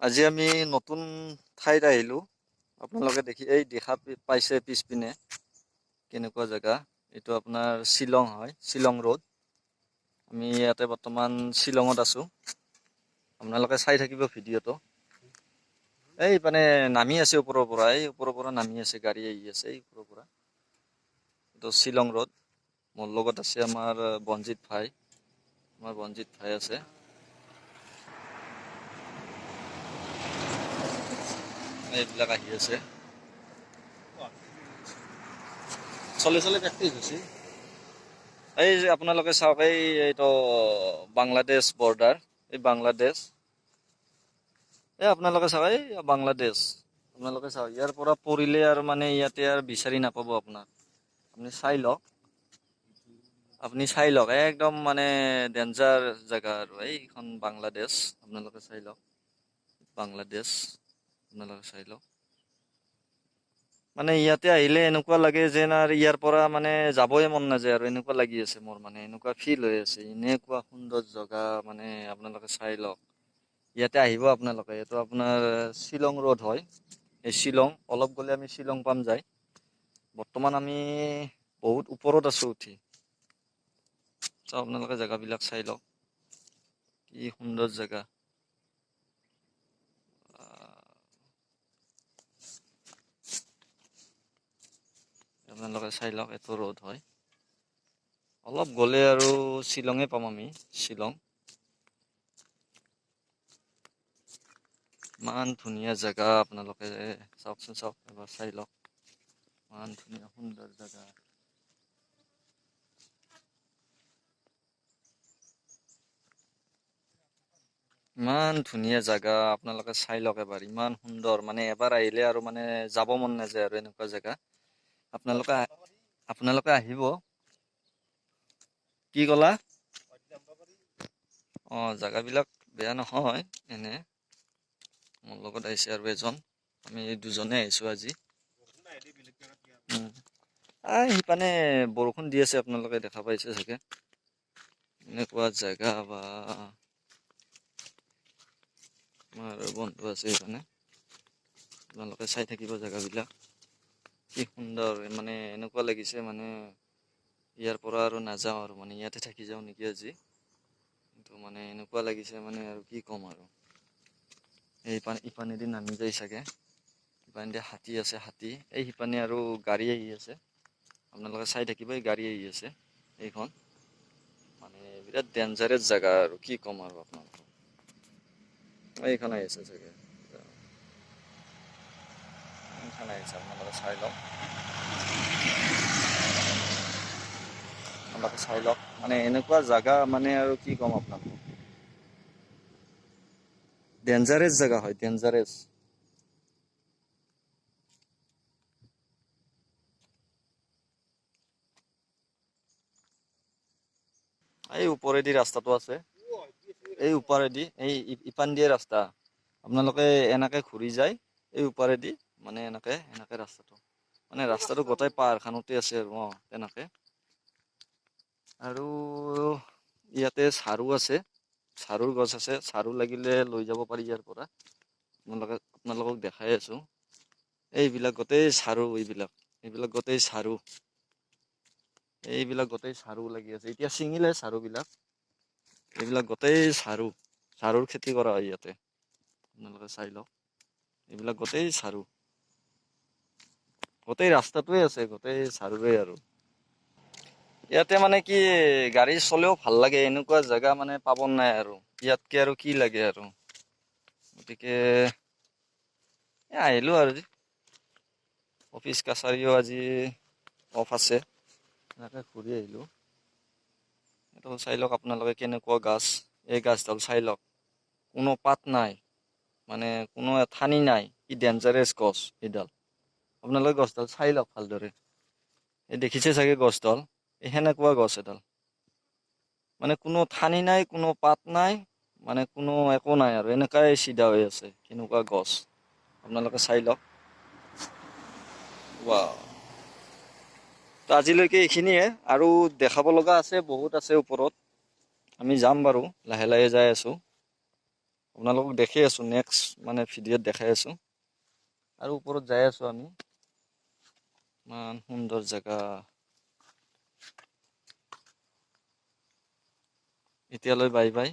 আজি আমি নতুন ঠাইত আহিলোঁ। আপোনালোকে দেখা পাইছে পিছপিনে কেনেকুৱা জেগা। এইটো আপোনাৰ শ্বিলং হয়, শ্বিলং ৰোড। আমি ইয়াতে বৰ্তমান শ্বিলঙত আছোঁ। আপোনালোকে চাই থাকিব ভিডিঅ'টো। এই মানে নামি আছে ওপৰৰ পৰা, নামি আছে, গাড়ী আহি আছে এই ওপৰৰ পৰা। এইটো শ্বিলং ৰোড। মোৰ লগত আছে আমাৰ বনজিত ভাই। আমাৰ বনজিত ভাই আছে। এইবিলাক আহি আছে। চলি প্ৰেক্টিছ হৈছে। এই যে আপোনালোকে চাওক, এইটো বাংলাদেশ বৰ্ডাৰ, এই বাংলাদেশ। আপোনালোকে চাওক, এই বাংলাদেশ। আপোনালোকে চাওক, ইয়াৰ পৰা পৰিলে আৰু মানে ইয়াতে আৰু বিচাৰি নাপাব আপোনাৰ। আপুনি চাই লওক, একদম মানে ডেঞ্জাৰ জেগা আৰু এইখন বাংলাদেশ। আপোনালোকে চাই লওক, বাংলাদেশ। আপোনালোকে চাই লওক। মানে ইয়াতে আহিলে এনেকুৱা লাগে যেন আৰু ইয়াৰ পৰা মানে যাবই মন নাযায় আৰু এনেকুৱা লাগি আছে মোৰ, মানে এনেকুৱা ফিল হৈ আছে। এনেকুৱা সুন্দৰ জেগা মানে আপোনালোকে চাই লওক। ইয়াতে আহিব আপোনালোকে। এইটো আপোনাৰ শ্বিলং ৰোড হয়। এই শ্বিলং, অলপ গ'লে আমি শ্বিলং পাম যায়। বৰ্তমান আমি বহুত ওপৰত আছোঁ উঠি। চাওক আপোনালোকে জেগাবিলাক চাই লওক, কি সুন্দৰ জেগা। আপোনালোকে চাই লওক, এইটো ৰোড হয়। অলপ গ'লে আৰু শ্বিলঙে পাম আমি, শ্বিলং। ইমান ধুনীয়া জেগা, আপোনালোকে চাওকচোন, চাওক এবাৰ চাই লওক। ইমান ধুনীয়া সুন্দৰ জেগা। ইমান ধুনীয়া জেগা, আপোনালোকে চাই লওক এবাৰ। ইমান সুন্দৰ, মানে এবাৰ আহিলে আৰু মানে যাব মন নাযায় আৰু এনেকুৱা জেগা। আপোনালোকে আহিব। কি ক'লা? জেগাবিলাক বেয়া নহয় এনে। মোৰ লগত আহিছে আৰু এজন, আমি দুজনে আহিছোঁ আজি। সিপানে বৰষুণ দি আছে, আপোনালোকে দেখা পাইছে চাগে। এনেকুৱা জেগা বা আমাৰ বন্ধু আছে সেইকাৰণে। আপোনালোকে চাই থাকিব জেগাবিলাক, কি সুন্দৰ। মানে এনেকুৱা লাগিছে মানে ইয়াৰ পৰা আৰু নাযাওঁ আৰু, মানে ইয়াতে থাকি যাওঁ নেকি আজি। কিন্তু মানে এনেকুৱা লাগিছে মানে আৰু কি ক'ম আৰু। ইপানেদি নামি যায় চাগে। ইপানেদি হাতী আছে, হাতী। এই সিপানে আৰু গাড়ী আহি আছে। আপোনালোকে চাই থাকিব, এই গাড়ী আহি আছে এইখন। মানে বিৰাট ডেঞ্জাৰাছ জেগা আৰু কি ক'ম আৰু আপোনালোকক। এইখন আহিছে চাগে, এইখন আহিছে, আপোনালোকে চাই লওক। আপোনালোকে চাই লওক, মানে এনেকুৱা জেগা মানে আৰু কি ক'ম আপোনালোকক। ডেঞ্জাৰাছ জেগা হয়, ডেঞ্জাৰাছ। এই ওপৰেদি ৰাস্তাটো আছে, এই ওপৰেদি, এই ইপান দিয়ে ৰাস্তা। আপোনালোকে এনেকে ঘূৰি যায়, এই ওপৰেদি, মানে এনেকে ৰাস্তাটো। মানে ৰাস্তাটো গোটেই পাহাৰখনতে আছে আৰু তেনেকে। আৰু ইয়াতে চাৰু আছে, চাৰুৰ গছ আছে। চাৰু লাগিলে লৈ যাব পাৰি ইয়াৰ পৰা। আপোনালোকক দেখাই আছোঁ। এইবিলাক গোটেই চাৰু, এইবিলাক গোটেই চাৰু। এইবিলাক গোটেই চাৰু লাগি আছে। এতিয়া ছিঙিলে চাৰুবিলাক। এইবিলাক গোটেই চাৰু, চাৰুৰ খেতি কৰা হয় ইয়াতে। আপোনালোকে চাই লওক, এইবিলাক গোটেই চাৰু। গোটেই ৰাস্তাটোৱে আছে, গোটেই চাৰুৱে আৰু। ইয়াতে মানে কি, গাড়ী চলেও ভাল লাগে, এনেকুৱা জেগা মানে পাব নাই আৰু। ইয়াতকে আৰু কি লাগে আৰু। গতিকে আহিলোঁ আৰু। অফিচ কাছাৰীও আজি অফ আছে, এনেকৈ ঘূৰি আহিলোঁ। এইটো চাই লওক আপোনালোকে, কেনেকুৱা গাছ। এই গাছডাল চাই লওক, কোনো পাত নাই, মানে কোনো ঠানি নাই। কি ডেঞ্জাৰাছ গছ এইডাল। আপোনালোকে গছডাল চাই লওক ভালদৰে। এই দেখিছে চাগে গছডাল, এই সেনেকুৱা গছ এডাল। মানে কোনো ঠানি নাই, কোনো পাত নাই, মানে কোনো একো নাই আৰু, এনেকাই চিধা হৈ আছে। কেনেকুৱা গছ, আপোনালোকে চাই লওক। ৱাও। তো আজিলৈকে এইখিনিয়ে, আৰু দেখাব লগা আছে, বহুত আছে ওপৰত। আমি যাম বাৰু, লাহে লাহে যাই আছোঁ। আপোনালোকক দেখাই আছোঁ, নেক্সট মানে ভিডিঅ'ত দেখাই আছোঁ। আৰু ওপৰত যাই আছোঁ আমি, ইমান সুন্দৰ জেগা। এতিয়ালৈ বাই বাই।